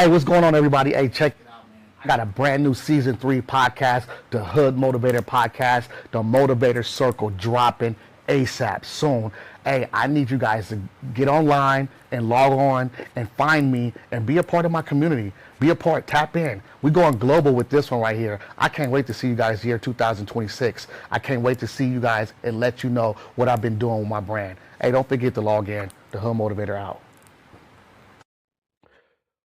Hey, what's going on, everybody? Hey, check it out, man. I got a brand new season 3 podcast, the Hood Motivator Podcast, the Motivator Circle, dropping ASAP soon. Hey, I need you guys to get online and log on and find me and be a part of my community. Be a part, tap in. We're going global with this one right here. I can't wait to see you guys here 2026. I can't wait to see you guys and let you know what I've been doing with my brand. Hey, don't forget to log in. The Hood Motivator out.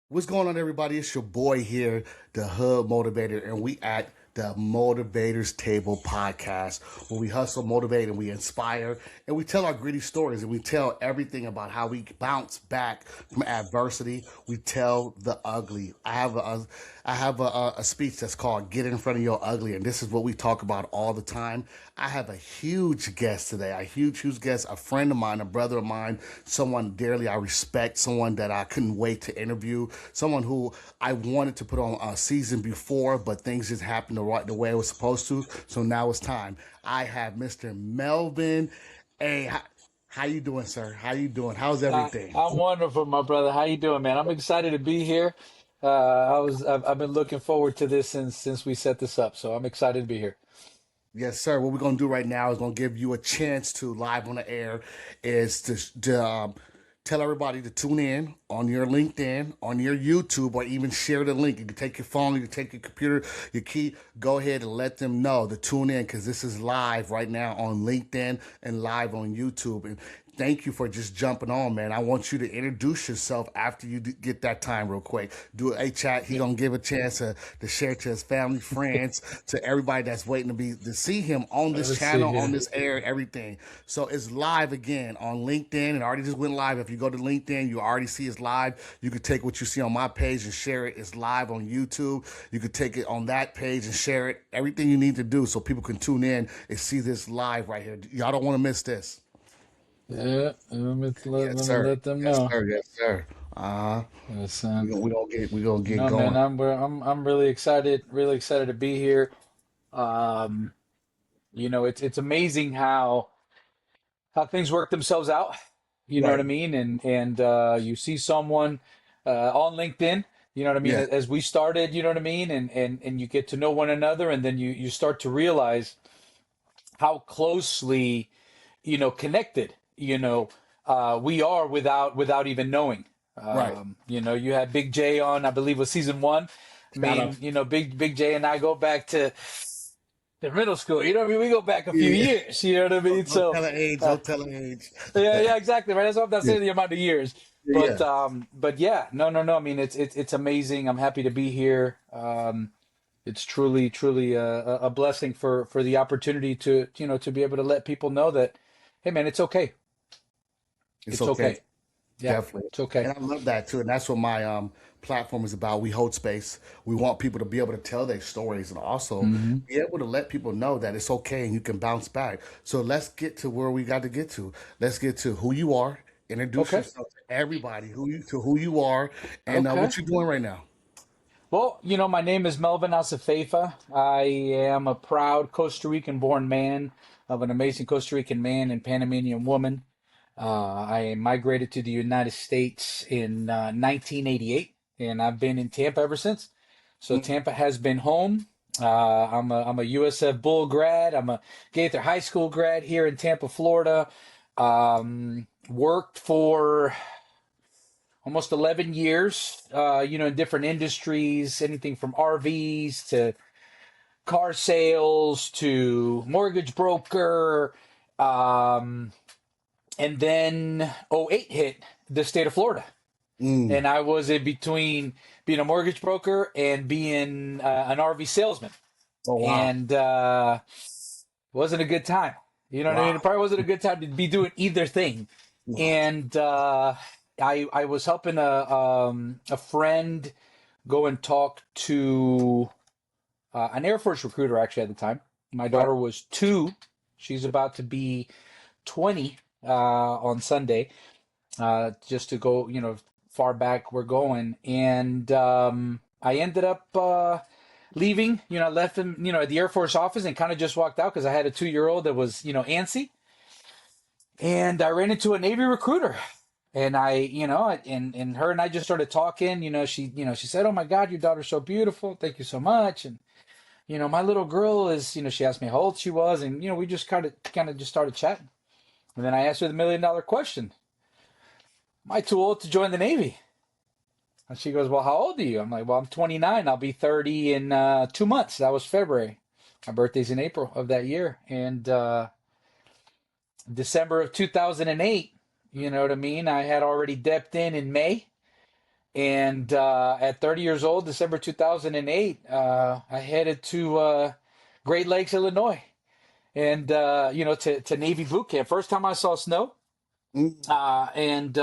What's going on, everybody? It's your boy here, the Hood Motivator, and we at the Motivators Table podcast, where we hustle, motivate, and we inspire, and we tell our gritty stories, and we tell everything about how we bounce back from adversity. We tell the ugly. I have a speech that's called "Get in front of your ugly," and this is what we talk about all the time. I have a huge guest today, a huge guest, a friend of mine, a brother of mine, someone dearly I respect, someone that I couldn't wait to interview, someone who I wanted to put on a season before, but things just happened the way it was supposed to. So now it's time. I have Mr. Melvin A. How you doing, sir? How you doing? How's everything? I'm wonderful, my brother. How you doing, man? I'm excited to be here. I've been looking forward to this since we set this up, so I'm excited to be here. Yes, sir. What we're gonna do right now is gonna give you a chance to live on the air, is to tell everybody to tune in on your LinkedIn, on your YouTube, or even share the link. You can take your phone, you can take your computer, your key. Go ahead and let them know to tune in, because this is live right now on LinkedIn and live on YouTube. And thank you for just jumping on, man. I want you to introduce yourself after you get that time real quick. Do a chat. He gonna give a chance to share to his family, friends, to everybody that's waiting to see him on this Let's see channel, on here. this air, everything. So it's live again on LinkedIn. It already just went live. If you go to LinkedIn, you already see it's live. You could take what you see on my page and share it. It's live on YouTube. You could take it on that page and share it. Everything you need to do so people can tune in and see this live right here. Y'all don't want to miss this. Yeah, let Yes, me sir. let them Yes, know. sir. Yes, sir. Uh, Yes, we gonna get no, man, going. I'm really excited to be here. Um, it's amazing how things work themselves out. You know what I Right. mean? And you see someone on LinkedIn. You know what I mean? Yeah. As we started, you know what I mean? And you get to know one another, and then you start to realize how closely connected, we are without even knowing. Right. You had Big J on, I believe, was season one. I Shout out. mean, Big J and I go back to the middle school. You know what I mean? We go back a few Yeah. years. You know what I mean? Don't So, tell an age. uh, Don't tell an age. yeah, exactly, right. That's what I'm not Yeah. saying the amount of years, Yeah. but yeah, no. I mean, it's amazing. I'm happy to be here. It's truly a blessing for the opportunity to be able to let people know that, hey, man, it's okay. It's It's okay. okay. Yeah, Definitely. it's okay. And I love that too. And that's what my platform is about. We hold space. We want people to be able to tell their stories and also Hmm. be able to let people know that it's okay and you can bounce back. So let's get to where we got to get to. Let's get to who you are. Introduce Okay. yourself to everybody, who you are, and Okay. what you're doing right now. Well, my name is Melvin Azofeifa. I am a proud Costa Rican born man of an amazing Costa Rican man and Panamanian woman. I migrated to the United States in 1988, and I've been in Tampa ever since. So Mm. Tampa has been home. I'm a USF Bull grad. I'm a Gaither High School grad here in Tampa, Florida. Worked for almost 11 years, in different industries, anything from RVs to car sales to mortgage broker. Um, and then '08 hit the state of Florida. Mm. And I was in between being a mortgage broker and being an RV salesman. Oh, wow. And wasn't a good time. You know what I mean? Wow. It probably wasn't a good time to be doing either thing. Wow. And I was helping a friend go and talk to an Air Force recruiter actually at the time. My Right. daughter was 2. She's about to be 20 on Sunday. Just to go, far back we're going. And I ended up leaving. I left him, at the Air Force office and kind of just walked out because I had a 2-year-old that was, antsy. And I ran into a Navy recruiter. And and her and I just started talking. She said, "Oh my God, your daughter's so beautiful. Thank you so much." And my little girl is, she asked me how old she was, and we just kind of just started chatting. And then I asked her the $1 million question: Am I too old to join the Navy? And she goes, "Well, how old are you?" I'm like, "Well, I'm 29. I'll be 30 in 2 months." That was February. My birthday's in April of that year, and December of 2008. You know what I mean? I had already dipped in May. And at 30 years old, December 2008, I headed to Great Lakes, Illinois, and to Navy boot camp. First time I saw snow, Mm. and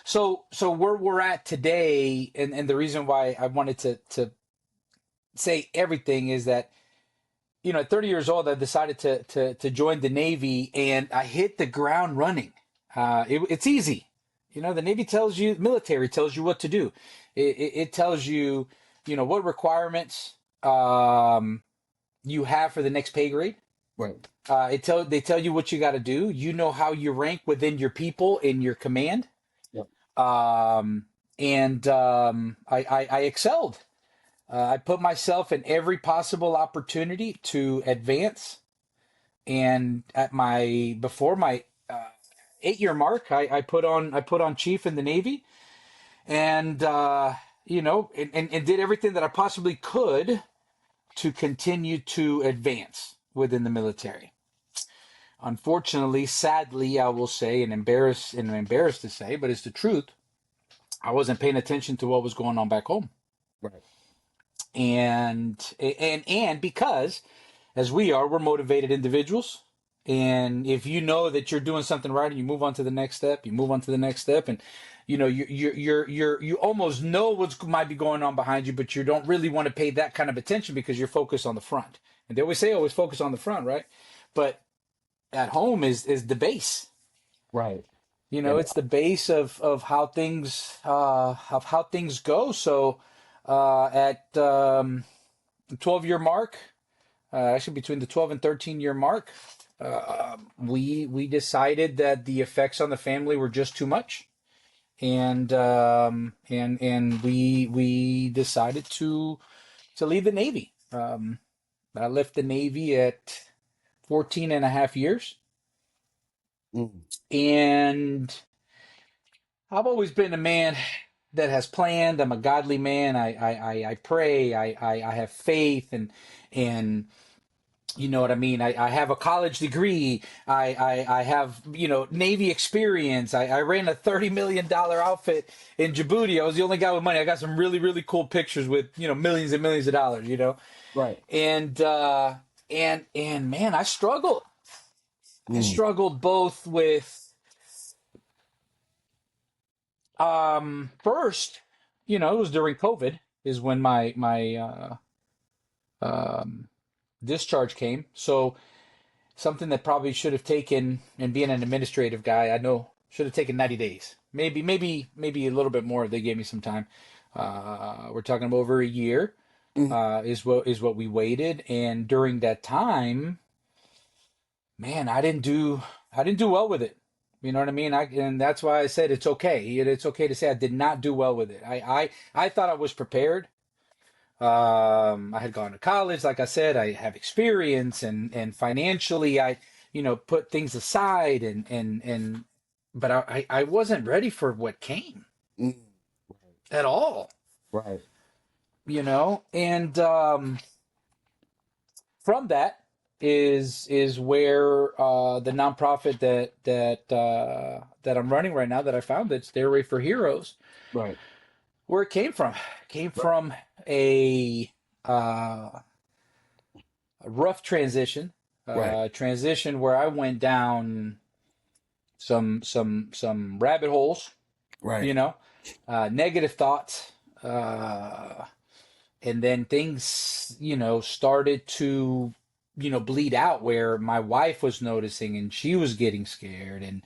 so where we're at today, and the reason why I wanted to say everything is that at 30 years old, I decided to join the Navy, and I hit the ground running. It's easy. The Navy tells you, military tells you what to do. It tells you, what requirements you have for the next pay grade. Right. They tell you what you got to do. You know how you rank within your people in your command. Yep. I excelled. I put myself in every possible opportunity to advance. And before my 8-year mark, I put on chief in the Navy, and and did everything that I possibly could to continue to advance within the military. Unfortunately, sadly, I will say, and I'm embarrassed to say, but it's the truth, I wasn't paying attention to what was going on back home. Right. And because, as we're motivated individuals. And if you know that you're doing something right, and you move on to the next step, and you almost know what might be going on behind you, but you don't really want to pay that kind of attention because you're focused on the front. And they always say, always focus on the front, right? But at home is the base. Right. And It's the base of how things go. So at 12-year mark, actually between the 12 and 13-year mark, we decided that the effects on the family were just too much, and we decided to leave the Navy. I left the Navy at 14 and a half years, mm. and I've always been a man that has planned. I'm a godly man. I pray. I have faith, and you know what I mean? I have a college degree. I have, Navy experience. I ran a $30 million outfit in Djibouti. I was the only guy with money. I got some really, really cool pictures with, millions and millions of dollars. Right. And man, I struggled. I Mm. struggled both with, first, it was during COVID is when my discharge came. So something that probably should have taken, and being an administrative guy, I know should have taken 90 days, maybe a little bit more if they gave me some time. We're talking about over a year, Mm. is what we waited. And during that time, man, I didn't do well with it. You know what I mean? And that's why I said it's okay. It's okay to say I did not do well with it. I thought I was prepared. I had gone to college, like I said, I have experience, and financially, I, put things aside, but I wasn't ready for what came Mm. at all, Right. and from that is where the nonprofit that I'm running right now, that I founded, Stairway for Heroes, Right. where it came from. Came from a rough transition, Right. transition where I went down some rabbit holes, Right. negative thoughts, and then things, started to, bleed out, where my wife was noticing, and she was getting scared, and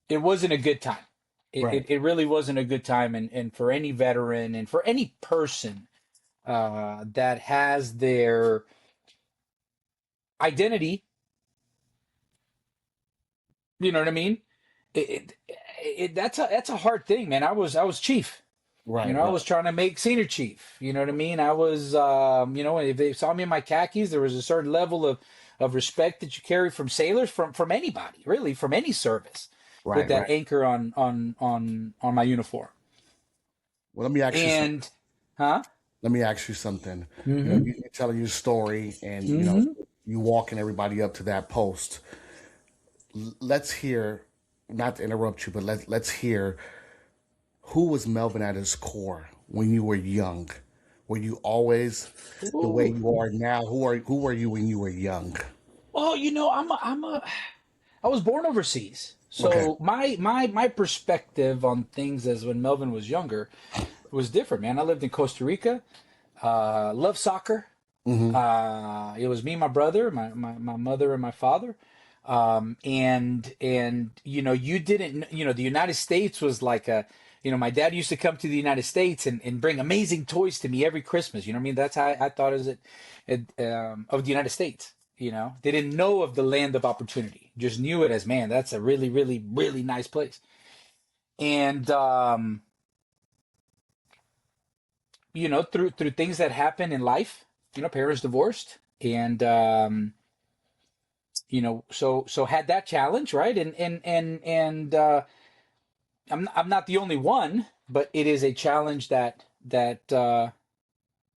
it wasn't a good time. Right. It really wasn't a good time, and for any veteran, and for any person that has their identity You know what I mean? That's a hard thing, man. I was chief. Right, I right, was trying to make senior chief. You know what I mean? I was, if they saw me in my khakis, there was a certain level of respect that you carry from sailors, from anybody, really, from any service, with right, that right. anchor on my uniform. Well, let me ask you something. And, huh? Let me ask you something. Mm-hmm. You're telling your story, and Mm-hmm. you walking everybody up to that post. Let's hear, not to interrupt you, but let's hear who was Melvin at his core when you were young. Were you always the way Ooh. you are now? Who were you when you were young? Well, I was born overseas, Okay. so my perspective on things as when Melvin was younger was different, man. I lived in Costa Rica. Love soccer. Hmm. It was me, my brother, my mother, and my father. And you didn't, the United States was like my dad used to come to the United States and bring amazing toys to me every Christmas. You know what I mean? That's how I thought of the United States. They didn't know of the land of opportunity, just knew it as, man, that's a really, really, really nice place. And, through things that happen in life, parents divorced, and so had that challenge, right? And I'm not the only one, but it is a challenge that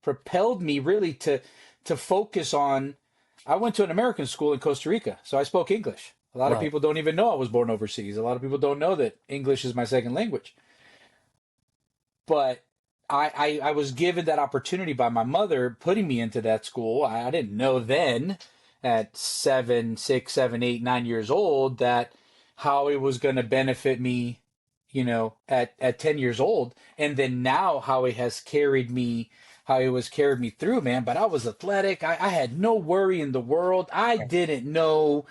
propelled me really to focus on. I went to an American school in Costa Rica, so I spoke English. A lot of Right. people don't even know I was born overseas. A lot of people don't know that English is my second language. But I was given that opportunity by my mother putting me into that school. I didn't know then at 7, 6, 7, 8, 9 years old that how it was going to benefit me, at 10 years old. And then now how it has carried me, how it was carried me through, man. But I was athletic. I had no worry in the world. I didn't know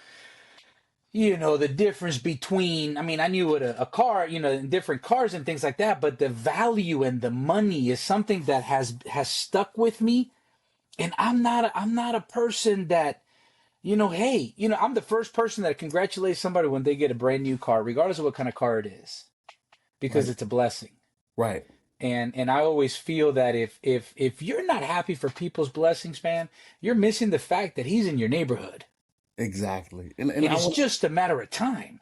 the difference between, I mean, I knew what a car, different cars and things like that, but the value and the money is something that has stuck with me. And I'm not a person that, hey, I'm the first person that congratulates somebody when they get a brand new car, regardless of what kind of car it is, because Right. it's a blessing. Right. And I always feel that if you're not happy for people's blessings, man, you're missing the fact that he's in your neighborhood. Exactly. And And I it's want just a matter of time.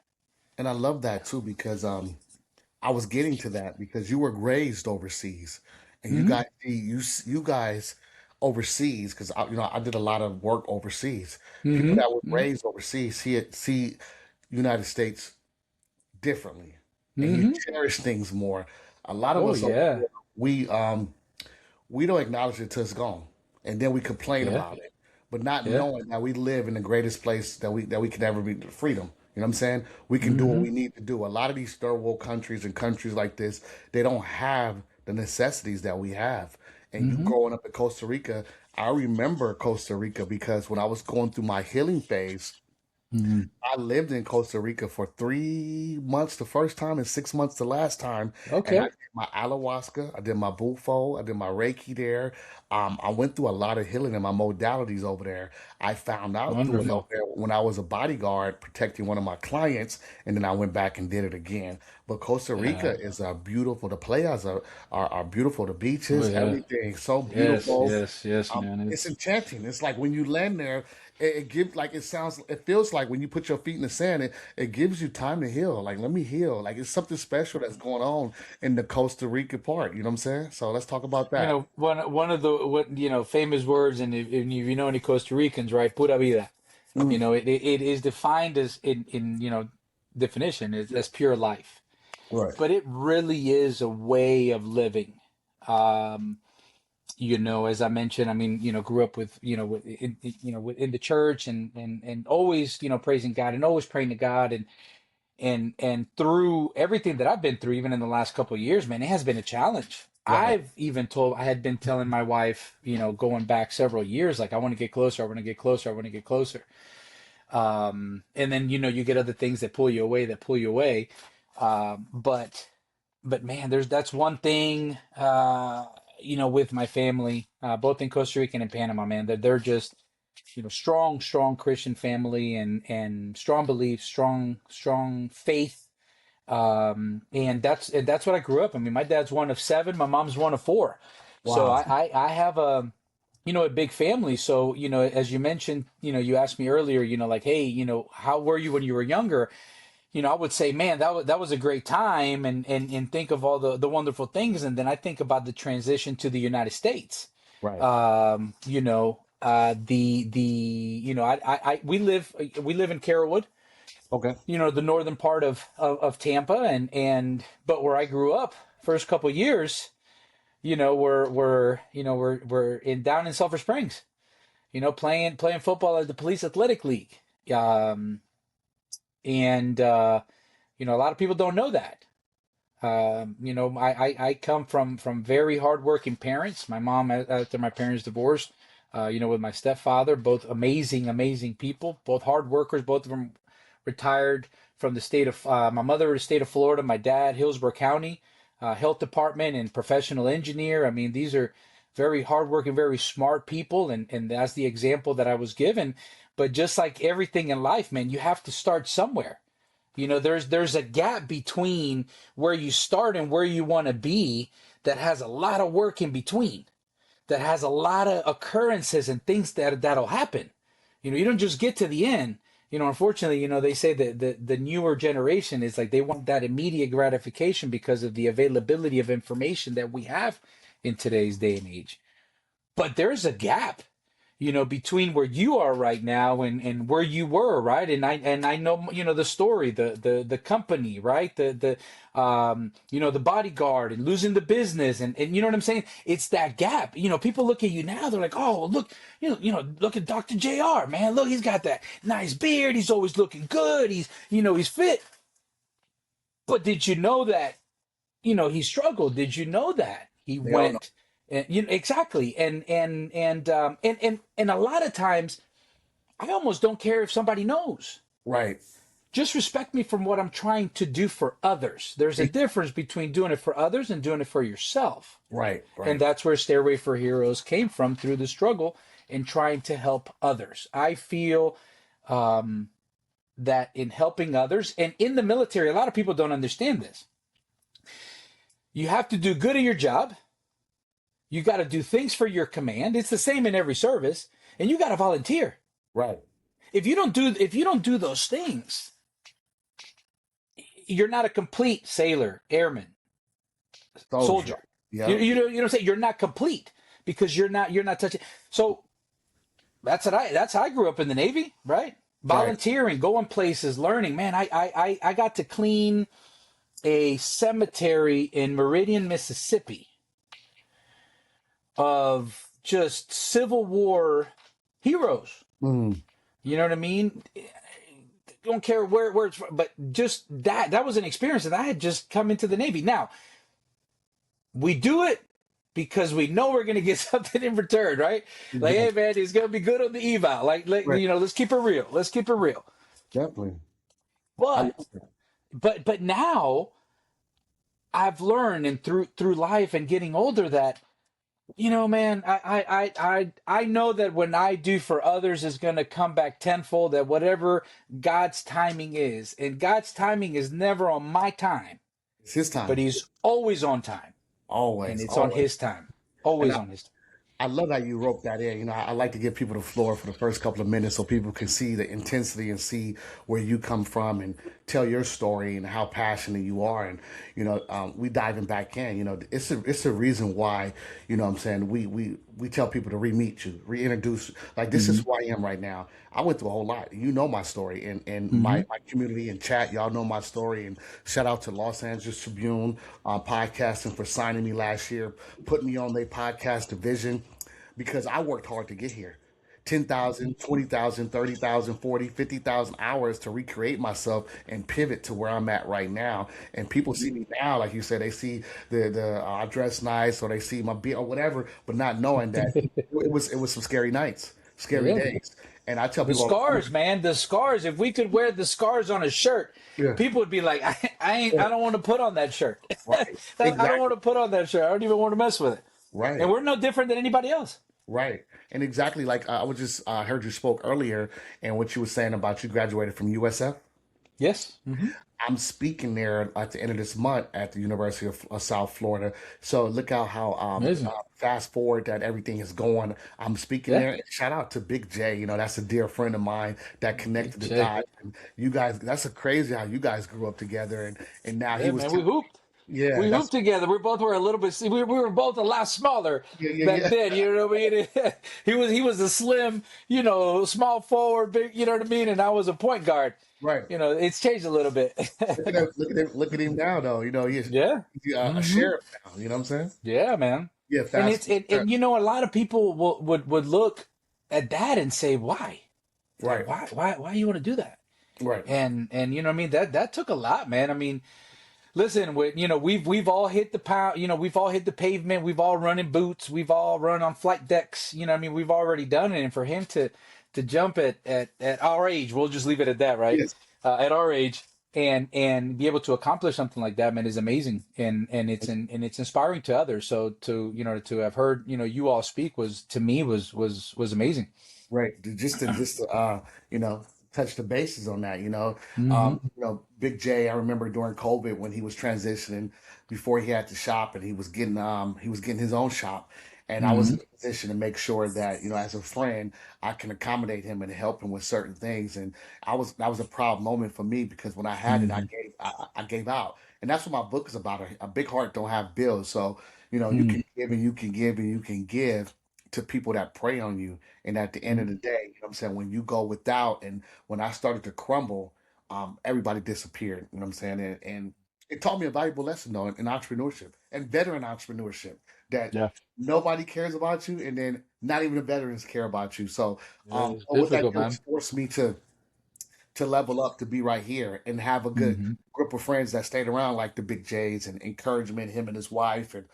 and I love that too because I was getting to that because you were raised overseas, and you Hmm. guys, you guys overseas, because I did a lot of work overseas. People Hmm. that were raised overseas see United States differently, and you Hmm. cherish things more. A lot of Oh us over yeah, here, we don't acknowledge it till it's gone, and then we complain yeah, about it, but not yeah. knowing that we live in the greatest place that we could ever be, freedom. You know what I'm saying? We can do what Hmm. we need to do. A lot of these third world countries and countries like this, they don't have the necessities that we have. And you Hmm. growing up in Costa Rica, I remember Costa Rica because when I was going through my healing phase, Hmm. I lived in Costa Rica for 3 months the first time and 6 months the last time. And I Okay, did my ayahuasca, I did my bufo, I did my Reiki there. I went through a lot of healing in my modalities over there. I found out through it over wonderful. there when I was a bodyguard protecting one of my clients, and then I went back and did it again. But Costa Yeah. Rica is beautiful. The playas are beautiful. The Oh beaches, yeah. everything so Yes, beautiful. yes, yes, man. It's It's enchanting. It's like when you land there, it gives like it feels like when you put your feet in the sand, it gives you time to heal. Like let me heal. Like it's something special that's going on in the Costa Rica part. You know what I'm saying? So let's talk about that. one of the what famous words, and if you know any Costa Ricans, right? Pura vida. Mm, It is defined as in definition as pure life, right, but it really is a way of living. Um, as I mentioned, I mean, grew up with, in the church, and always, praising God and always praying to God, and through everything that I've been through, even in the last couple of years, man, it has been a challenge. right, I had been telling my wife, going back several years, like, I want to get closer, I want to get closer, I want to get closer. And then, you get other things that pull you away, but man, that's one thing, with my family, both in Costa Rica and in Panama, man, that they're just, strong Christian family, and strong beliefs, strong faith. And that's what I grew up. I mean, my dad's one of seven, my mom's one of four. So Wow. I have a big family. So, as you mentioned, you asked me earlier, like, hey, how were you when you were younger? I would say, man, that was a great time, and think of all the wonderful things. And then I think about the transition to the United States. Right. We live in Carrollwood, Okay. the northern part of Tampa, but where I grew up, first couple years, we're down in Sulphur Springs, playing football at the Police Athletic League. Um, and a lot of people don't know that. I come from very hardworking parents. My mom, after my parents divorced, with my stepfather, both amazing people, both hard workers, both of them retired from the state of, my mother, the state of Florida, my dad, Hillsborough County, health department and professional engineer. I mean, these are very hardworking, very smart people. And that's the example that I was given. But just like everything in life, man, you have to start somewhere. There's a gap between where you start and where you want to be that has a lot of work in between, that has a lot of occurrences and things that'll happen. You don't just get to the end. Unfortunately, they say that the newer generation is like they want that immediate gratification because of the availability of information that we have in today's day and age. But there's a gap, between where you are right now and where you were, right? And I know, the story, the company, right? The bodyguard and losing the business, and you know what I'm saying? It's that gap. People look at you now, they're like, oh, look, look at Dr. JR, man. Look, he's got that nice beard. He's always looking good. He's fit. But did you know that, he struggled? Did you know that he They don't know. went? And, exactly, and a lot of times, I almost don't care if somebody knows. Right. Just respect me from what I'm trying to do for others. There's a difference between doing it for others and doing it for yourself. Right. Right. And that's where Stairway for Heroes came from, through the struggle in trying to help others. I feel that in helping others, and in the military, a lot of people don't understand this. You have to do good at your job. You got to do things for your command. It's the same in every service, and you got to volunteer. Right. If you don't do those things, you're not a complete sailor, airman, soldier. Yeah. You know what I'm saying? You're not complete because you're not touching. So that's how I grew up in the Navy, right? Volunteering, going places, learning. Man, I got to clean a cemetery in Meridian, Mississippi, of just Civil War heroes. Mm. You know what I mean? Don't care where it's from, but just that was an experience that I had just come into the Navy. Now, we do it because we know we're going to get something in return, right? Like, hey, man, he's going to be good on the eval. Like Right. let's keep it real. Let's keep it real. Definitely. But now I've learned, and through life and getting older, that, man, I know that when I do for others is going to come back tenfold, that whatever God's timing is, and God's timing is never on my time, It's his time. but he's always on time, Always. and it's always. on his time, always on his time. I love how you wrote that in. I like to give people the floor for the first couple of minutes so people can see the intensity and see where you come from and tell your story and how passionate you are. And, we diving back in, it's a reason why, what I'm saying, we tell people to re-meet you, reintroduce, like, this is who I am right now. I went through a whole lot. You know my story, and my community and chat, y'all know my story. And shout out to Los Angeles Tribune podcasting for signing me last year, putting me on their podcast division, because I worked hard to get here. 10,000, 20,000, 30,000, 40, 50,000 hours to recreate myself and pivot to where I'm at right now. And people see me now, like you said, they see the I dress nice, or they see my beard or whatever, but not knowing that it was some scary nights, scary days. And I tell The people, scars, man, the scars. If we could wear the scars on a shirt, Yeah. people would be like, I don't want to put on that shirt. Right. I don't want to put on that shirt. I don't even want to mess with it. Right. And we're no different than anybody else. Right. And exactly like I was just heard you spoke earlier and what you were saying about you graduated from USF. Yes. Hmm. I'm speaking there at the end of this month at the University of South Florida. So look out how Amazing. fast forward that everything is going. I'm speaking Yeah. there. Shout out to Big J. That's a dear friend of mine that Big connected the J. dots. And you guys, that's a crazy how you guys grew up together. And now he Yeah, was man. We telling me, hooped. yeah, We that's hooped together. We both were a little bit. We were both a lot smaller yeah, yeah, back yeah. then. You know what I mean? He was a slim, small forward, big. You know what I mean? And I was a point guard. Right. It's changed a little bit. Look at him, look at him, look at him now though. Yeah. He's a Hmm. sheriff now. You know what I'm saying? Yeah, man. Yeah, And fast. a lot of people would look at that and say, why? Right, Why you want to do that? right. And you know what I mean? That took a lot, man. I mean, listen, we've all hit the pound, we've all hit the pavement, we've all run in boots, we've all run on flight decks, what I mean, we've already done it. And for him to jump at our age, we'll just leave it at that, right? Yes. At our age and be able to accomplish something like that, man, is amazing. And it's inspiring to others. So to have heard, you all speak was to me was amazing. Right. Just to you know, touch the bases on that, Hmm. Big J, I remember during COVID when he was transitioning before he had the shop and he was getting his own shop. And I was Hmm. in a position to make sure that, as a friend, I can accommodate him and help him with certain things. And that was a proud moment for me because when I had it, Hmm. I gave out. And that's what my book is about. A big heart don't have bills. So, you Hmm. can give and you can give and you can give to people that prey on you. And at the end of the day, what I'm saying, when you go without and when I started to crumble, everybody disappeared. You know what I'm saying? And it taught me a valuable lesson though in entrepreneurship and veteran entrepreneurship that Yeah. nobody cares about you, and then not even the veterans care about you. So, Yeah, it's what that difficult, did was man. force me to level up to be right here and have a good Hmm. group of friends that stayed around like the Big J's and encouragement, him and his wife and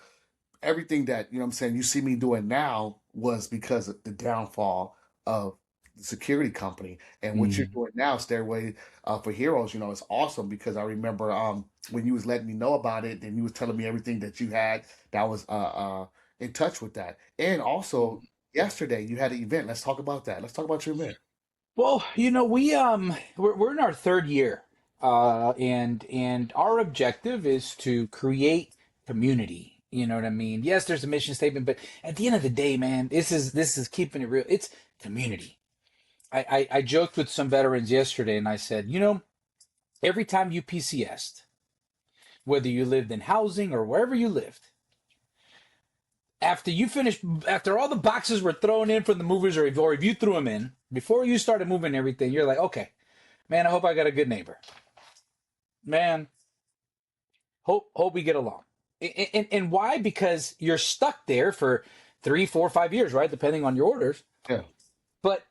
everything that I'm saying you see me doing now was because of the downfall of the security company and what you're Hmm. doing now, Stairway for Heroes. It's awesome because I remember when you was letting me know about it and you was telling me everything that you had that was in touch with that. And also yesterday you had an event. Let's talk about that. Let's talk about your event. Well, we're in our third year, and our objective is to create community. You know what I mean? Yes, there's a mission statement, but at the end of the day, man, this is keeping it real. It's community. I joked with some veterans yesterday, and I said, every time you PCSed, whether you lived in housing or wherever you lived, after you finished, after all the boxes were thrown in from the movers, or if you threw them in before you started moving everything, you're like, okay, man, I hope I got a good neighbor. Man, hope we get along. And why? Because you're stuck there for 3, 4, 5 years, right? Depending on your orders. Yeah. But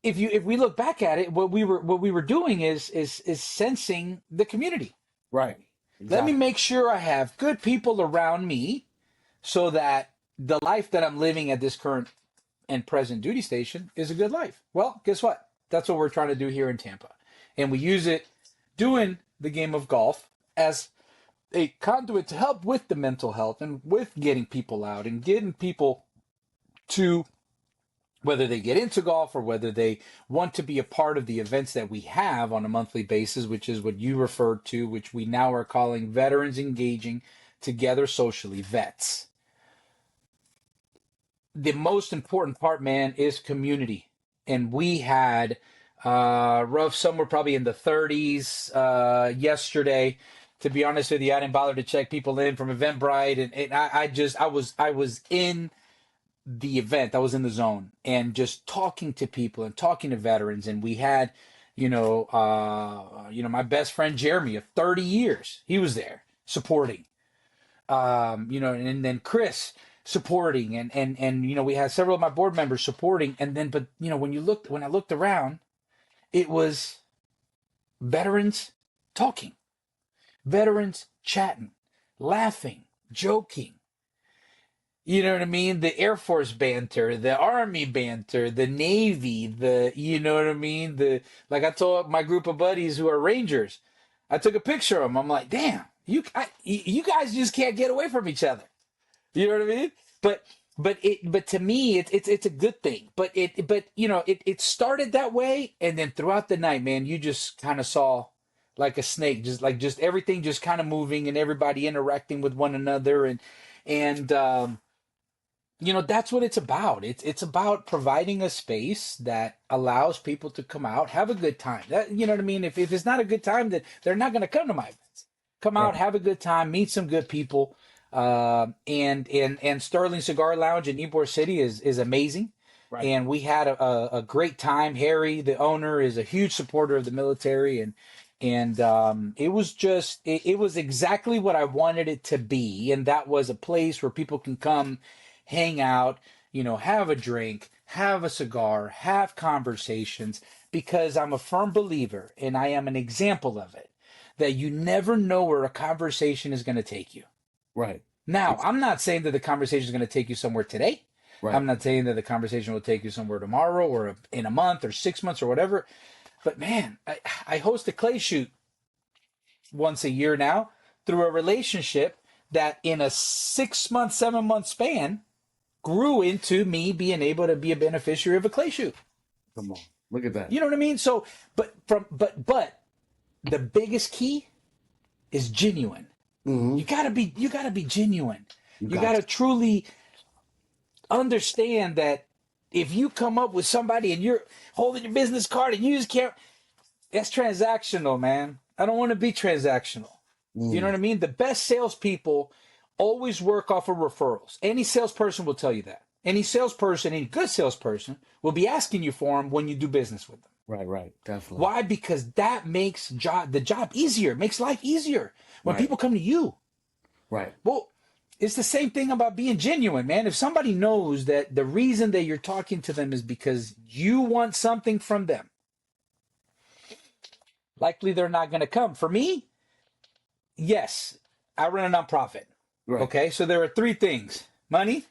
if we look back at it, what we were doing is sensing the community. Right. Let me Exactly. make sure I have good people around me so that the life that I'm living at this current and present duty station is a good life. Well, guess what? That's what we're trying to do here in Tampa. And we use it doing the game of golf as a conduit to help with the mental health and with getting people out and getting people to, whether they get into golf or whether they want to be a part of the events that we have on a monthly basis, which is what you referred to, which we now are calling Veterans Engaging Together Socially, VETS. The most important part, man, is community. And we had rough, some were probably in the 30s yesterday. To be honest with you, I didn't bother to check people in from Eventbrite, and I was in the event. I was in the zone and just talking to people and talking to veterans. And we had, my best friend Jeremy of 30 years. He was there supporting. And then Chris supporting, and we had several of my board members supporting. And then, but when I looked around, it was veterans talking, veterans chatting, laughing, joking. You know what I mean? The Air Force banter, the Army banter, the Navy, you know what I mean? Like I told my group of buddies who are Rangers, I took a picture of them. I'm like, damn, you guys just can't get away from each other. You know what I mean? But but to me it's a good thing. But it started that way, and then throughout the night, man, you just kind of saw like a snake, just everything just kind of moving and everybody interacting with one another, and that's what it's about. It's about providing a space that allows people to come out, have a good time. That, you know what I mean? If it's not a good time, then they're not going to come to my events. Come Right. out, have a good time, meet some good people. And Sterling Cigar Lounge in Ybor City is amazing. Right. And we had a great time. Harry, the owner, is a huge supporter of the military, and it was exactly what I wanted it to be, and that was a place where people can come, hang out, have a drink, have a cigar, have conversations, because I'm a firm believer, and I am an example of it, that you never know where a conversation is going to take you. Right. Now, It's I'm not saying that the conversation is going to take you somewhere today. right. I'm not saying that the conversation will take you somewhere tomorrow or in a month or 6 months or whatever. But man, I host a clay shoot once a year now through a relationship that in a 6 month, 7 month span grew into me being able to be a beneficiary of a clay shoot. Come on. Look at that. You know what I mean? So, but the biggest key is genuine. Mm-hmm. You gotta be genuine. You Got gotta truly understand that if you come up with somebody and you're holding your business card and you just can't, that's transactional, man. I don't want to be transactional. You know Mm. what I mean? The best salespeople always work off of referrals. Any salesperson will tell you that. Any salesperson, any good salesperson, will be asking you for them when you do business with them. Right. Right. Definitely. Why? Because that makes the job easier, makes life easier when Right. people come to you. Right. Well, it's the same thing about being genuine, man. If somebody knows that the reason that you're talking to them is because you want something from them, likely they're not going to come. For me, yes, I run a nonprofit. Right. Okay, so there are three things: money,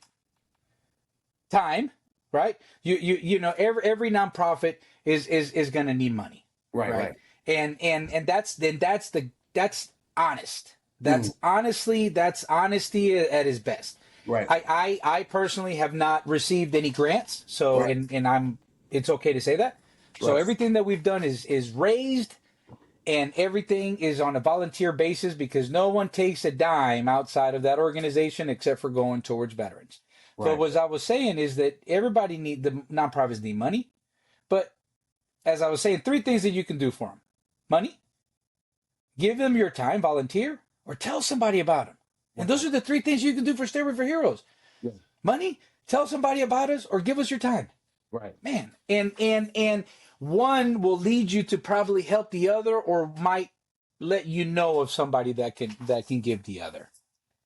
time, right? Every nonprofit is going to need money, Right. right? Right. And that's honest. Mm. That's honesty at its best. Right. I personally have not received any grants, so Right. and it's okay to say that. So Right. everything that we've done is raised, and everything is on a volunteer basis, because no one takes a dime outside of that organization except for going towards veterans. So Right. what I was saying is that the nonprofits need money, but as I was saying, three things that you can do for them: money, give them your time, volunteer, or tell somebody about them. And those are the three things you can do for Stairway for Heroes: Yeah. money, tell somebody about us, or give us your time. Right. Man, and one will lead you to probably help the other, or might let you know of somebody that can give the other.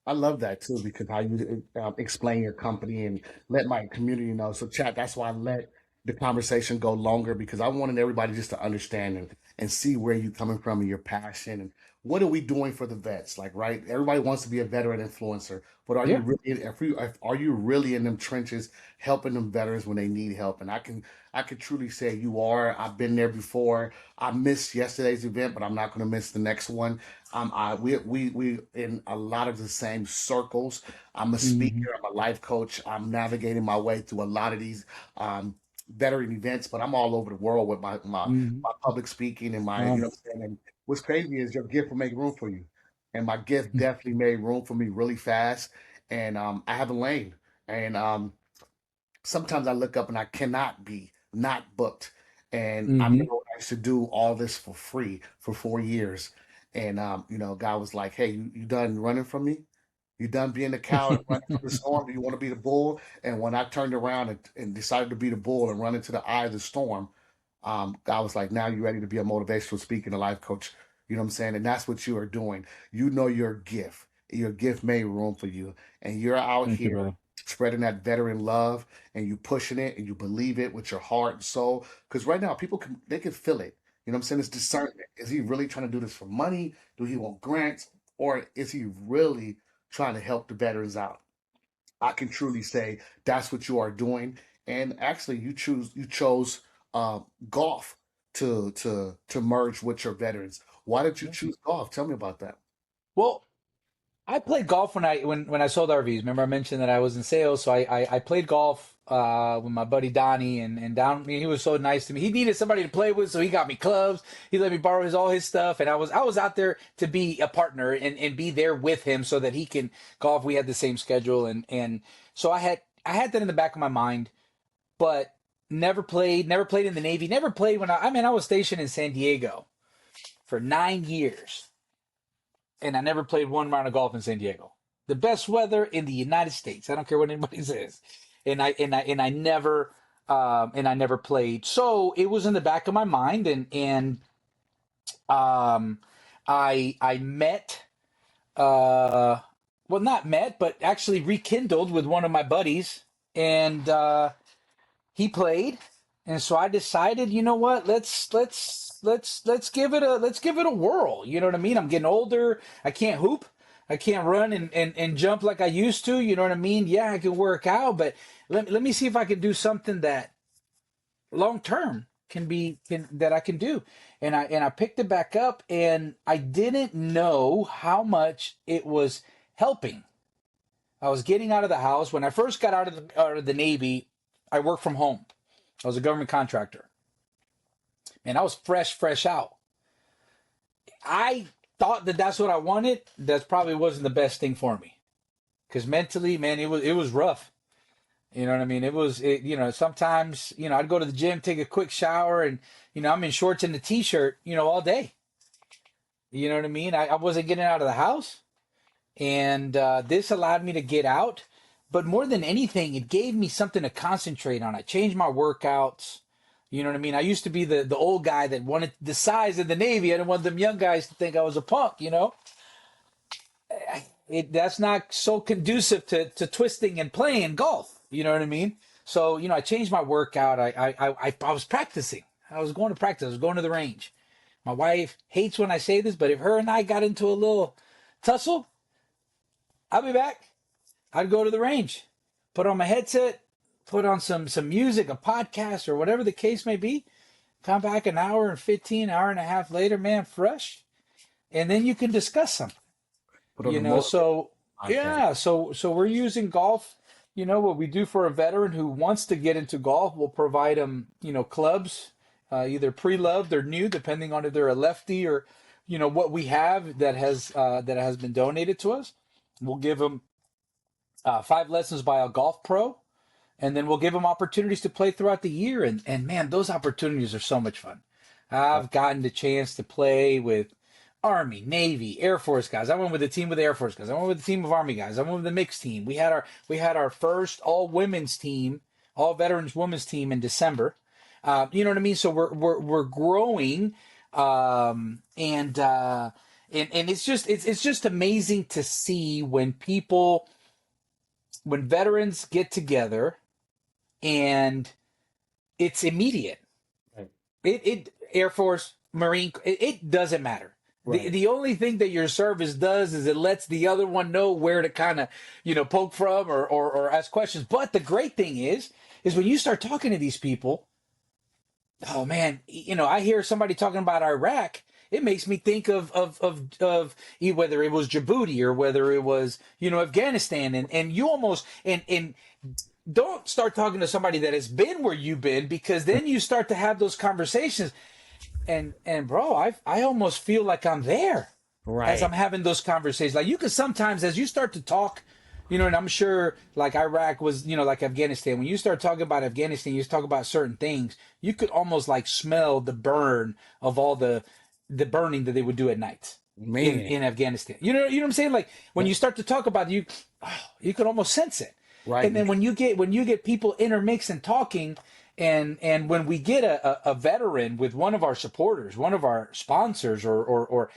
I love that too because how you explain your company and let my community know. So, chat, that's why I let the conversation go longer because I wanted everybody just to understand and see where you're coming from and your passion and what are we doing for the vets. Like, right? Everybody wants to be a veteran influencer, but are you Yeah. really are you really in them trenches helping them veterans when they need help? And I can truly say you are. I've been there before. I missed yesterday's event, but I'm not going to miss the next one. We in a lot of the same circles. I'm a Mm-hmm. speaker. I'm a life coach. I'm navigating my way through a lot of these veteran events, but I'm all over the world with Mm-hmm. my public speaking and my Um, what I'm saying. And what's crazy is your gift will make room for you, and my gift definitely made room for me really fast. And I have a lane, and sometimes I look up and I cannot be not booked. And I mm-hmm. remember when I used to do all this for free for 4 years. And guy was like, "Hey, you done running from me? You done being the cow and running from the storm? Do you want to be the bull?" And when I turned around and decided to be the bull and run into the eye of the storm, God was like, "Now you're ready to be a motivational speaker and a life coach." You know what I'm saying? And that's what you are doing. You know your gift. Your gift made room for you, and you're out Thank you, here brother. spreading that veteran love, and you pushing it, and you believe it with your heart and soul. Because right now, people can feel it. You know what I'm saying? It's discernment. Is he really trying to do this for money? Do he want grants, or is he really trying to help the veterans out? I can truly say that's what you are doing. And actually, you chose uh, golf to merge with your veterans. Why did you Yeah. choose golf? Tell me about that. Well, I played golf when I sold RVs. Remember I mentioned that I was in sales, so I played golf with my buddy Donnie and Don. I mean, he was so nice to me. He needed somebody to play with, so he got me clubs. He let me borrow all his stuff, and I was out there to be a partner and be there with him so that he can golf. We had the same schedule, and so I had that in the back of my mind, but never played in the Navy, never played when I was stationed in San Diego for 9 years. And I never played one round of golf in San Diego. The best weather in the United States. I don't care what anybody says. And I never played. So it was in the back of my mind, and um, I met well, not met, but actually rekindled with one of my buddies, and he played, and so I decided, you know what? Let's give it a whirl. You know what I mean? I'm getting older. I can't hoop. I can't run and jump like I used to. You know what I mean? Yeah, I can work out, but let me see if I can do something that long term can that I can do. And I picked it back up, and I didn't know how much it was helping. I was getting out of the house when I first got out of the Navy. I worked from home. I was a government contractor, and I was fresh out. I thought that that's what I wanted. That probably wasn't the best thing for me, because mentally, man, it was rough. You know what I mean? Sometimes, I'd go to the gym, take a quick shower, and I'm in shorts and a t-shirt, all day. You know what I mean? I wasn't getting out of the house, and this allowed me to get out. But more than anything, it gave me something to concentrate on. I changed my workouts. You know what I mean? I used to be the old guy that wanted the size in the Navy. I didn't want them young guys to think I was a punk. That's not so conducive to twisting and playing golf. You know what I mean? So, I changed my workout. I was practicing. I was going to practice. I was going to the range. My wife hates when I say this, but if her and I got into a little tussle, I'll be back. I'd go to the range, put on my headset, put on some music, a podcast, or whatever the case may be. Come back an hour and 15, hour and a half later, man, fresh. And then you can discuss something. Put on the most So podcast. yeah, so we're using golf. What we do for a veteran who wants to get into golf, we'll provide them, clubs, either pre-loved or new, depending on if they're a lefty or, what we have that has been donated to us. We'll give them 5 lessons by a golf pro, and then we'll give them opportunities to play throughout the year. And man, those opportunities are so much fun. I've gotten the chance to play with Army, Navy, Air Force guys. I went with the team with the Air Force guys. I went with the team of Army guys. I went with the mixed team. We had our first all women's team, all veterans women's team in December. You know what I mean? So we're growing, and it's just amazing to see when veterans get together, and it's immediate. Right. It Air Force, Marine, it doesn't matter. The Right. the only thing that your service does is it lets the other one know where to kind of, poke from or ask questions. But the great thing is when you start talking to these people, oh man, I hear somebody talking about Iraq. It makes me think of whether it was Djibouti or whether it was, Afghanistan, and you almost and don't start talking to somebody that has been where you've been, because then you start to have those conversations, and bro, I almost feel like I'm there as Right. I'm having those conversations. Like, you can sometimes, as you start to talk, and I'm sure like Iraq was, like Afghanistan. When you start talking about Afghanistan, you talk about certain things, you could almost like smell the burn of all the burning that they would do at night in Man. Afghanistan. You know what I'm saying? Like, when you start to talk about it, you could almost sense it. Right. And then when you get people intermixed and talking, and when we get a veteran with one of our supporters, one of our sponsors, or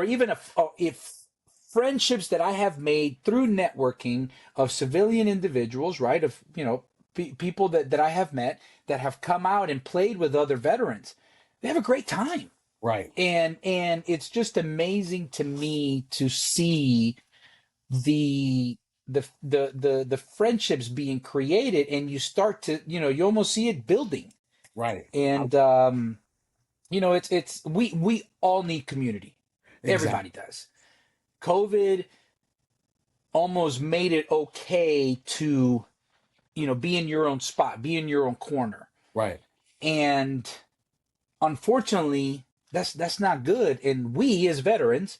even if friendships that I have made through networking of civilian individuals, right? Of, people that I have met that have come out and played with other veterans, they have a great time. Right. And it's just amazing to me to see the the friendships being created, and you start to, you almost see it building. Right. And it's we all need community. Exactly. Everybody does. COVID almost made it okay to, be in your own spot, be in your own corner. Right. And unfortunately, that's not good. And we as veterans,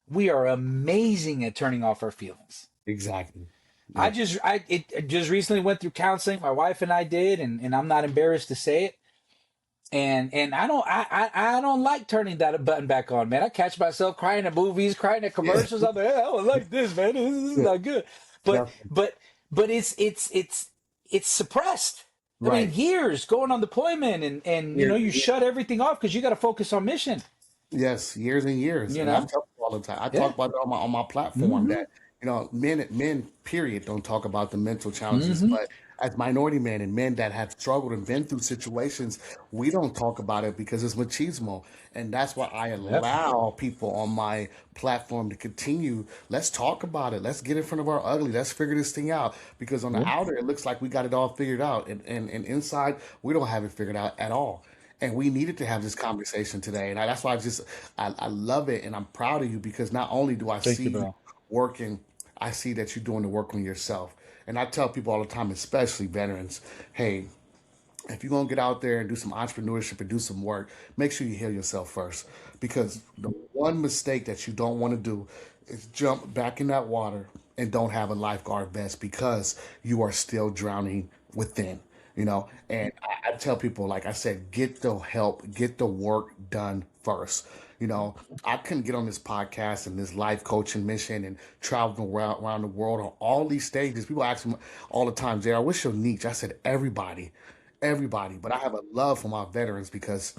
we are amazing at turning off our feelings. Exactly. I Yeah. just recently went through counseling. My wife and I did, and I'm not embarrassed to say it. And I don't like turning that button back on, man. I catch myself crying at movies, crying at Yeah. commercials. I'm like, hey, I don't like this, man. This is Yeah. not good. But Definitely. but it's suppressed. I mean, Right. years going on deployment, and Yeah. you shut everything off because you got to focus on mission. Yes, years and years, You and I know, tell people all the time. I yeah. talk about it on my platform Mm-hmm. that men period don't talk about the mental challenges, Mm-hmm. but as minority men and men that have struggled and been through situations, we don't talk about it because it's machismo, and that's why I Yep. allow people on my platform to continue. Let's talk about it. Let's get in front of our ugly. Let's figure this thing out because on the Yep. outer it looks like we got it all figured out, and inside we don't have it figured out at all. And we needed to have this conversation today. And that's why I love it. And I'm proud of you because not only do I Thank see you, you bro. working, I see that you're doing the work on yourself. And I tell people all the time, especially veterans, hey, if you're going to get out there and do some entrepreneurship and do some work, make sure you heal yourself first. Because the one mistake that you don't want to do is jump back in that water and don't have a lifeguard vest because you are still drowning within. And I tell people, like I said, get the help, get the work done first. I couldn't get on this podcast and this life coaching mission and traveling around the world on all these stages. People ask me all the time, JR, what's your niche? I said, everybody. But I have a love for my veterans because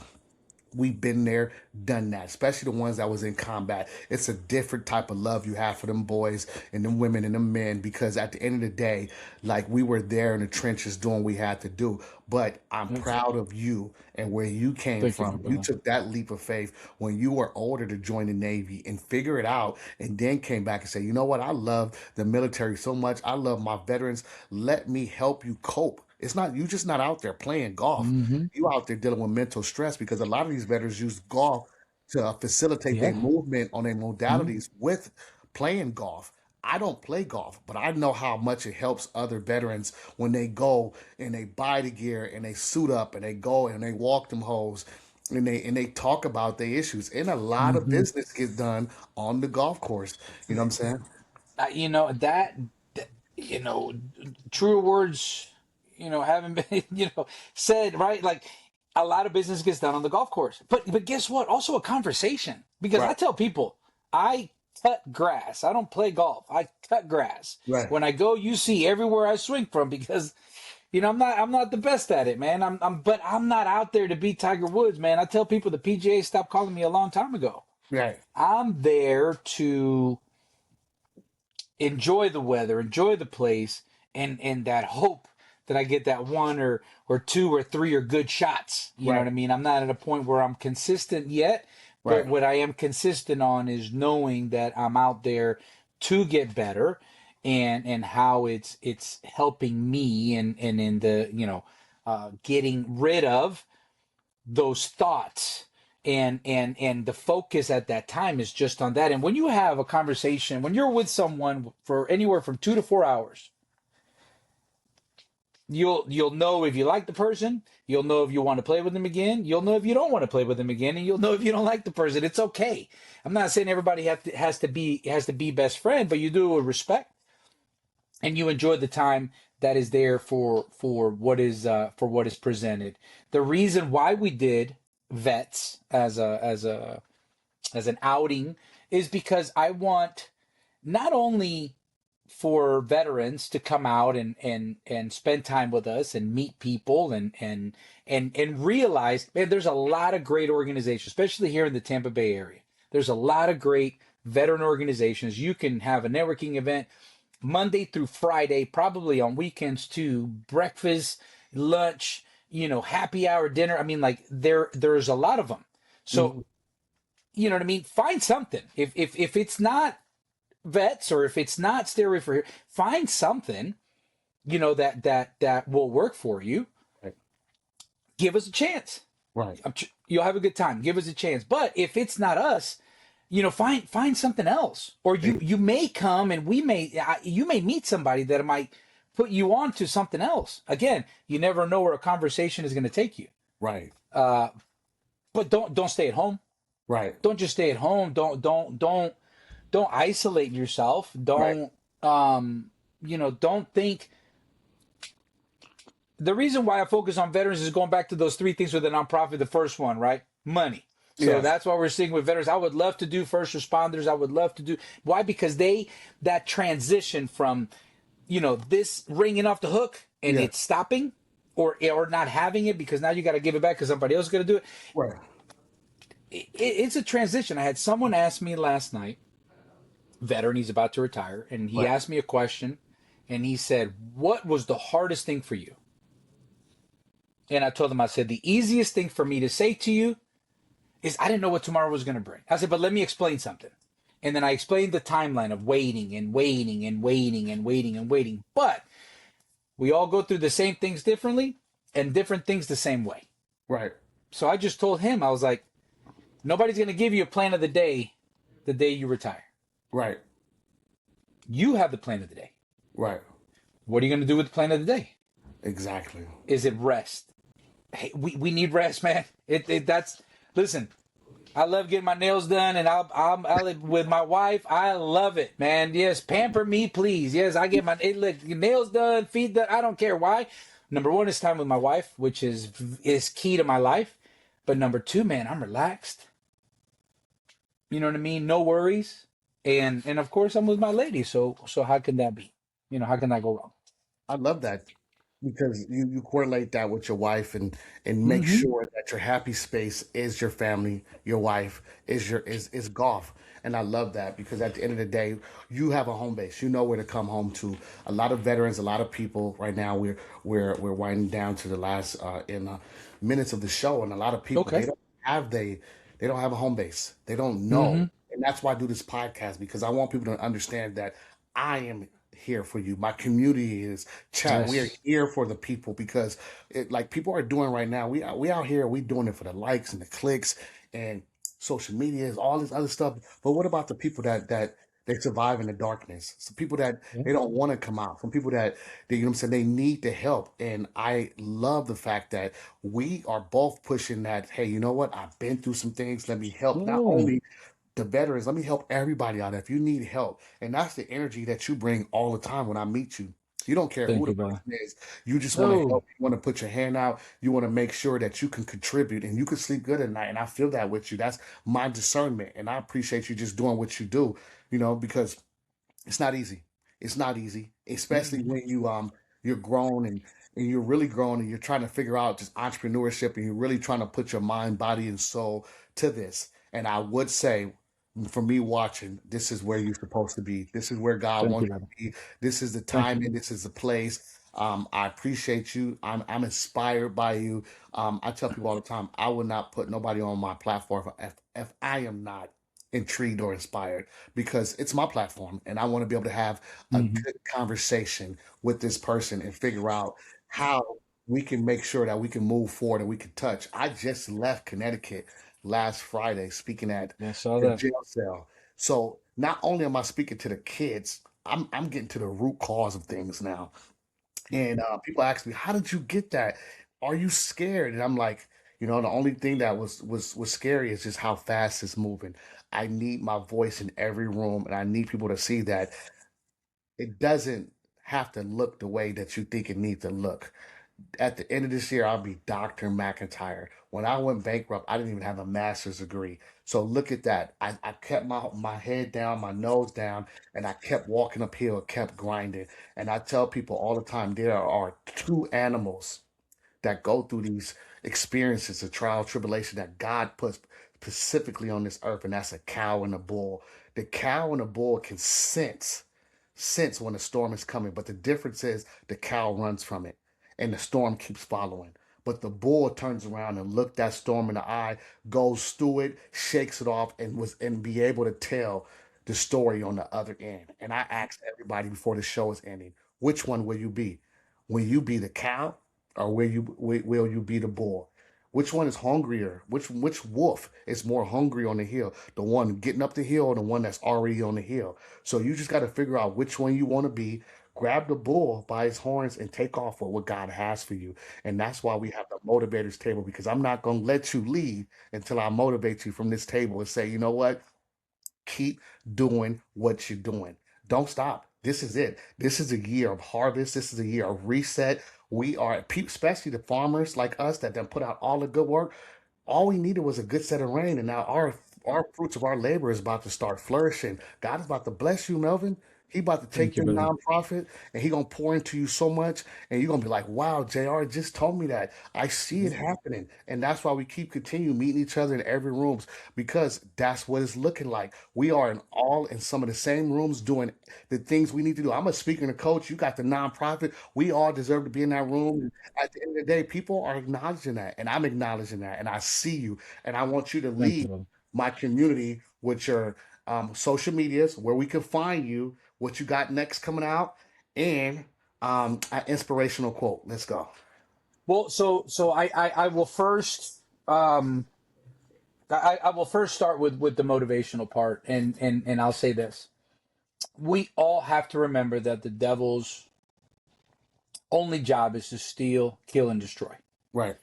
we've been there, done that, especially the ones that was in combat. It's a different type of love you have for them boys and them women and them men because at the end of the day, like we were there in the trenches doing what we had to do. But I'm Yep. proud of you and where you came Thank you, my from. You brother. took that leap of faith when you were older to join the Navy and figure it out and then came back and say, you know what? I love the military so much. I love my veterans. Let me help you cope. It's not you just not out there playing golf. Mm-hmm. You out there dealing with mental stress because a lot of these veterans use golf to facilitate their Yeah. movement on their Mm-hmm. modalities with playing golf. I don't play golf, but I know how much it helps other veterans when they go and they buy the gear and they suit up and they go and they walk them hoes and they talk about their issues. And a lot of Mm-hmm. business gets done on the golf course. You know what I'm saying? That true words, haven't been, said, right? Like a lot of business gets done on the golf course. But guess what? Also a conversation. Because I Right. tell people, I cut grass. I don't play golf. I cut grass. Right. When I go, you see everywhere I swing from because I'm not the best at it, man. But I'm not out there to beat Tiger Woods, man. I tell people the PGA stopped calling me a long time ago. Right. I'm there to enjoy the weather, enjoy the place, and that hope that I get that one or two or three or good shots. You know what Right. I mean? I'm not at a point where I'm consistent yet, but Right. what I am consistent on is knowing that I'm out there to get better and how it's helping me and in the getting rid of those thoughts and the focus at that time is just on that. And when you have a conversation, when you're with someone for anywhere from 2 to 4 hours, you'll know if you like the person, you'll know if you want to play with them again, you'll know if you don't want to play with them again, and you'll know if you don't like the person. It's okay. I'm not saying everybody has to be best friend, but you do it with respect and you enjoy the time that is there for what is presented. The reason why we did vets as an outing is because I want not only for veterans to come out and spend time with us and meet people and realize, man, there's a lot of great organizations, especially here in the Tampa Bay area. There's a lot of great veteran organizations. You can have a networking event Monday through Friday, probably on weekends too, breakfast, lunch, happy hour, dinner. I mean, like there's a lot of them. So, Mhm. you know what I mean? Find something. If it's not vets or if it's not Stairway for here, find something, that will work for you. Right. Give us a chance. Right. You'll have a good time. Give us a chance. But if it's not us, find something else, or Hey, you may come and you may meet somebody that might put you on to something else. Again, you never know where a conversation is going to take you. right, Uh, but don't stay at home. right, Don't just stay at home. Don't isolate yourself. right. Don't think. The reason why I focus on veterans is going back to those three things with the nonprofit. The first one, right? Money. So Yes, that's why we're seeing with veterans. I would love to do first responders. I would love to do. Why? Because that transition from, this ringing off the hook and yes, it's stopping, or not having it because now you got to give it back because somebody else is going to do it. right, It's a transition. I had someone ask me last night, veteran, he's about to retire, and he right, asked me a question, and he said, "What was the hardest thing for you?" And I told him, I said, "The easiest thing for me to say to you is I didn't know what tomorrow was going to bring." I said, "But let me explain something." And then I explained the timeline of waiting and waiting and waiting and waiting and waiting. But we all go through the same things differently and different things the same way. right, So I just told him, I was like, nobody's going to give you a plan of the day you retire. right, You have the plan of the day. right. What are you going to do with the plan of the day? Exactly. Is it rest? Hey, we need rest, man. Listen, I love getting my nails done, and I live with my wife. I love it, man. Yes, pamper me, please. Yes, I get my nails done, feet done. I don't care why. Number one is time with my wife, which is key to my life. But number two, man, I'm relaxed. You know what I mean? No worries, and of course I'm with my lady. So how can that be? How can that go wrong? I love that because you correlate that with your wife and make Mm-hmm. sure that your happy space is your family, your wife is golf. And I love that because at the end of the day, you have a home base. You know where to come home to. A lot of veterans, a lot of people right now. We're winding down to the last in minutes of the show, and a lot of people Okay. they don't have a home base. They don't know, Mm-hmm. and that's why I do this podcast because I want people to understand that I am here for you. My community is chat. We are Yes. here for the people because like people are doing right now. We out here. We doing it for the likes and the clicks and social media is all this other stuff. But what about the people that they survive in the darkness? Some people that Yeah. they don't want to come out. Some people that you know what I'm saying they need the help. And I love the fact that we are both pushing that. Hey, you know what? I've been through some things. Let me help. Not Oh, only the veterans, let me help everybody out there. If you need help, and that's the energy that you bring all the time when I meet you. You don't care who thank the you, brother. person is. You just want to Oh, help. You want to put your hand out. You want to make sure that you can contribute and you can sleep good at night. And I feel that with you. That's my discernment. And I appreciate you just doing what you do, because it's not easy. It's not easy, especially mhm. when you're grown and you're really grown and you're trying to figure out just entrepreneurship and you're really trying to put your mind, body, and soul to this. And I would say, for me watching, this is where you're supposed to be. This is where God Thank you, wants brother. you to be. This is the Thank you. time and this is the place. I appreciate you. I'm inspired by you. I tell people all the time, I would not put nobody on my platform if I am not intrigued or inspired because it's my platform and I want to be able to have a Hmm. good conversation with this person and figure out how we can make sure that we can move forward and we can touch. I just left Connecticut last Friday speaking at Yeah, I saw the that. jail cell. So not only am I speaking to the kids, I'm getting to the root cause of things now. And people ask me, "How did you get that? Are you scared?" And I'm like, the only thing that was scary is just how fast it's moving. I need my voice in every room, and I need people to see that it doesn't have to look the way that you think it needs to look. At the end of this year, I'll be Dr. McIntyre. When I went bankrupt, I didn't even have a master's degree. So look at that. I kept my head down, my nose down, and I kept walking uphill, kept grinding. And I tell people all the time there are two animals that go through these experiences of trial, tribulation that God puts specifically on this earth, and that's a cow and a bull. The cow and the bull can sense when a storm is coming, but the difference is the cow runs from it and the storm keeps following. But the bull turns around and look that storm in the eye, goes through it, shakes it off, and be able to tell the story on the other end. And I asked everybody before the show is ending, which one will you be? Will you be the cow or will you be the bull? Which one is hungrier? Which wolf is more hungry on the hill? The one getting up the hill or the one that's already on the hill? So you just got to figure out which one you want to be. Grab the bull by his horns and take off with what God has for you. And that's why we have the motivators table, because I'm not going to let you leave until I motivate you from this table and say, you know what? Keep doing what you're doing. Don't stop. This is it. This is a year of harvest. This is a year of reset. We are, especially the farmers like us that then put out all the good work. All we needed was a good set of rain, and now our fruits of our labor is about to start flourishing. God is about to bless you, Melvin. He about to take Thank you, your brother. nonprofit and he gonna pour into you so much, and you're gonna be like, "Wow, Jr. just told me that. I see it happening," and that's why we keep continue meeting each other in every rooms, because that's what it's looking like. We are in some of the same rooms doing the things we need to do. I'm a speaker and a coach. You got the nonprofit. We all deserve to be in that room. And at the end of the day, people are acknowledging that, and I'm acknowledging that, and I see you, and I want you to Thank you, lead brother. my community with your social medias, where we can find you, what you got next coming out, and an inspirational quote. Let's go. Well, so I will first I will first start with the motivational part, and I'll say this: we all have to remember that the devil's only job is to steal, kill, and destroy. Right.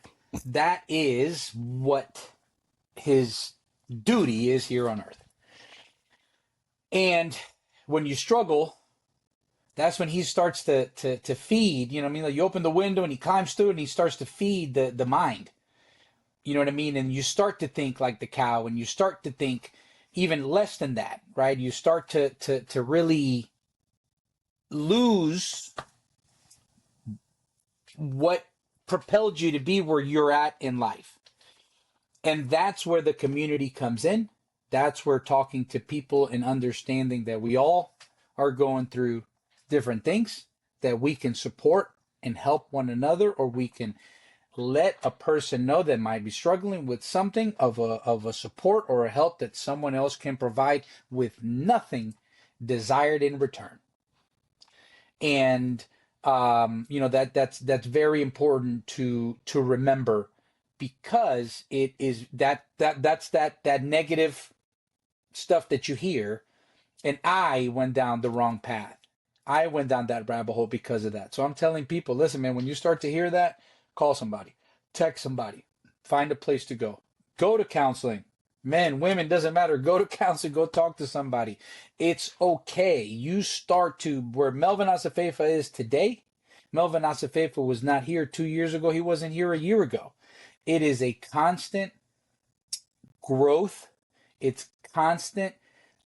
That is what his duty is here on earth. And when you struggle, that's when he starts to feed. You know what I mean? Like, you open the window and he climbs through it and he starts to feed the mind. You know what I mean? And you start to think like the cow, and you start to think even less than that, right? You start to really lose what propelled you to be where you're at in life. And that's where the community comes in. That's where talking to people and understanding that we all are going through different things, that we can support and help one another, or we can let a person know that might be struggling with something of a support or a help that someone else can provide with nothing desired in return. And that's very important to remember, because it is that negative stuff that you hear. And I went down the wrong path. I went down that rabbit hole because of that. So I'm telling people, listen, man, when you start to hear that, call somebody, text somebody, find a place to go to counseling. Men, women, doesn't matter. Go to counseling, go talk to somebody. It's okay. You start to where Melvin Azofeifa is today. Melvin Azofeifa was not here 2 years ago. He wasn't here a year ago. It is a constant growth. It's constant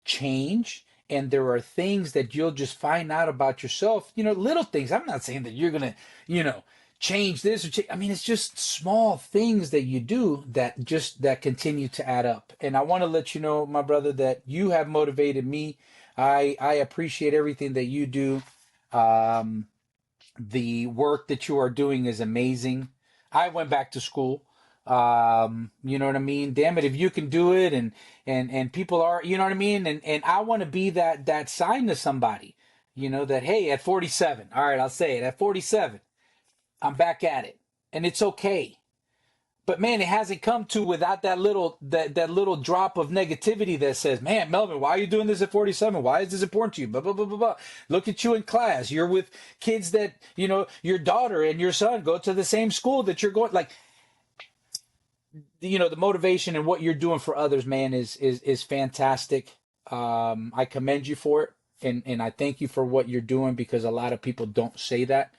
change. And there are things that you'll just find out about yourself, little things. I'm not saying that you're going to, change this or change. I mean, it's just small things that you do that continue to add up. And I want to let you know, my brother, that you have motivated me. I appreciate everything that you do. The work that you are doing is amazing. I went back to school. You know what I mean? Damn it, if you can do it, and people are, you know what I mean? And I want to be that sign to somebody, that, hey, at 47, all right, I'll say it, at 47, I'm back at it. And it's okay. But man, it hasn't come to without that little drop of negativity that says, "Man, Melvin, why are you doing this at 47? Why is this important to you?" Blah blah blah blah blah. Look at you in class. You're with kids that your daughter and your son go to the same school that you're going. Like, the motivation and what you're doing for others, man, is fantastic. I commend you for it, and I thank you for what you're doing, because a lot of people don't say that,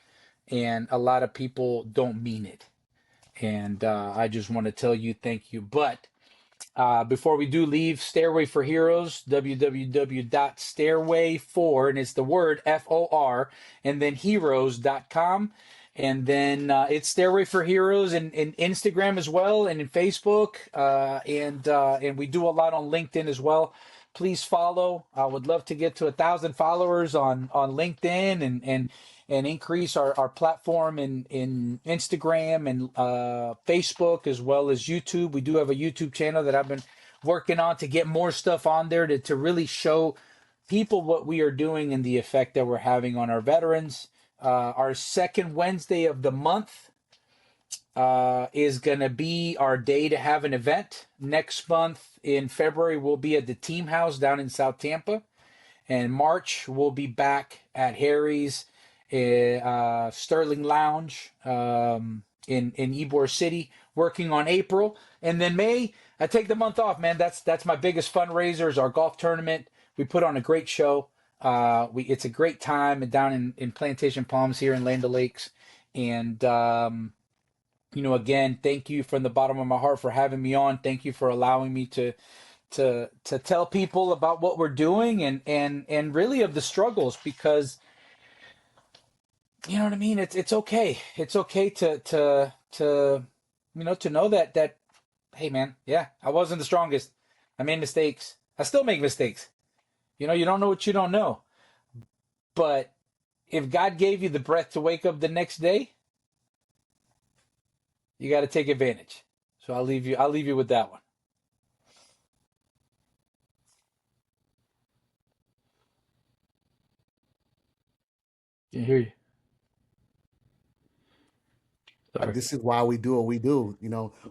and a lot of people don't mean it. And I just want to tell you thank you. But before we do leave, Stairway for Heroes, www.stairway4, and it's the word FOR, and then heroes.com. And then it's Stairway for Heroes in Instagram as well, and in Facebook. And we do a lot on LinkedIn as well. Please follow. I would love to get to 1,000 followers on LinkedIn, and increase our platform in Instagram and Facebook, as well as YouTube. We do have a YouTube channel that I've been working on to get more stuff on there to really show people what we are doing and the effect that we're having on our veterans. Our second Wednesday of the month, is going to be our day to have an event. Next month in February, we'll be at the Team House down in South Tampa. And March, we'll be back at Harry's Sterling Lounge in Ybor City, working on April. And then May, I take the month off, man. That's my biggest fundraiser, is our golf tournament. We put on a great show. It's a great time down in Plantation Palms here in Land O'Lakes. And, again, thank you from the bottom of my heart for having me on. Thank you for allowing me to tell people about what we're doing and really of the struggles, because you know what I mean? It's okay. It's okay to know that, hey man, yeah, I wasn't the strongest. I made mistakes. I still make mistakes. You don't know what you don't know. But if God gave you the breath to wake up the next day, you got to take advantage. So I'll leave you with that one. Can hear you. Sorry. This is why we do what we do.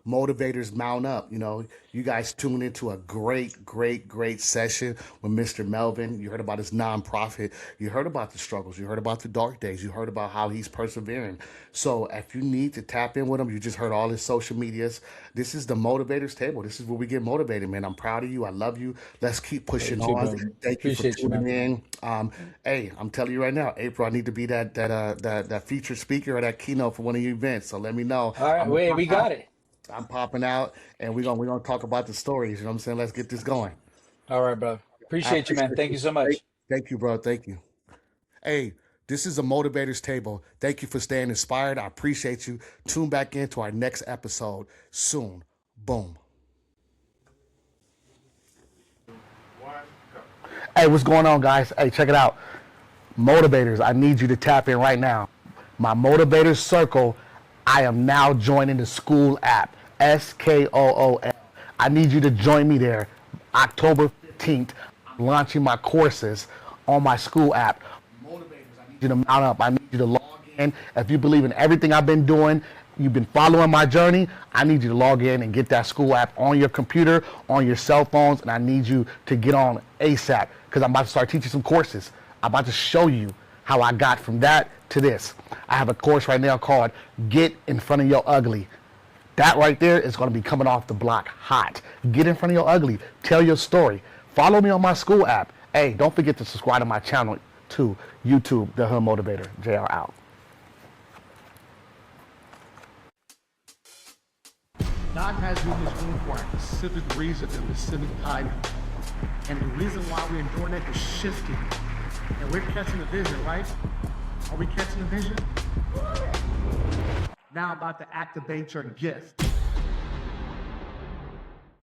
Motivators mount up. You guys tuned into a great, great, great session with Mr. Melvin. You heard about his nonprofit. You heard about the struggles. You heard about the dark days. You heard about how he's persevering. So if you need to tap in with him, you just heard all his social medias. This is the Motivators Table. This is where we get motivated, man. I'm proud of you. I love you. Let's keep pushing Too, on. brother. Thank you for Appreciate you, tuning man. in. Hey, I'm telling you right now, April, I need to be that featured speaker or that keynote for one of your events. So let me know. All right, wait, we got it. I'm popping out, and we're gonna talk about the stories. You know what I'm saying? Let's get this going. All right, bro. I Appreciate you, man. appreciate Thank you. you so much. Thank you, bro. Thank you. Hey, this is a Motivators Table. Thank you for staying inspired. I appreciate you. Tune back into our next episode soon. Boom. Hey, what's going on, guys? Hey, check it out. Motivators, I need you to tap in right now. My Motivators Circle, I am now joining the school app, SKOOL. I need you to join me there. October 15th, I'm launching my courses on my school app. Motivators, I need you to mount up. I need you to log in. If you believe in everything I've been doing, you've been following my journey, I need you to log in and get that school app on your computer, on your cell phones, and I need you to get on ASAP, because I'm about to start teaching some courses. I'm about to show you how I got from that to this. I have a course right now called Get in Front of Your Ugly. That right there is going to be coming off the block hot. Get in front of your ugly. Tell your story. Follow me on my school app. Hey, don't forget to subscribe to my channel too. YouTube, The Hood Motivator. JR out. God has you in this room for a specific reason and a specific time. And the reason why we're doing it is shifting. And we're catching the vision, right? Are we catching the vision? Now I'm about to activate your gift.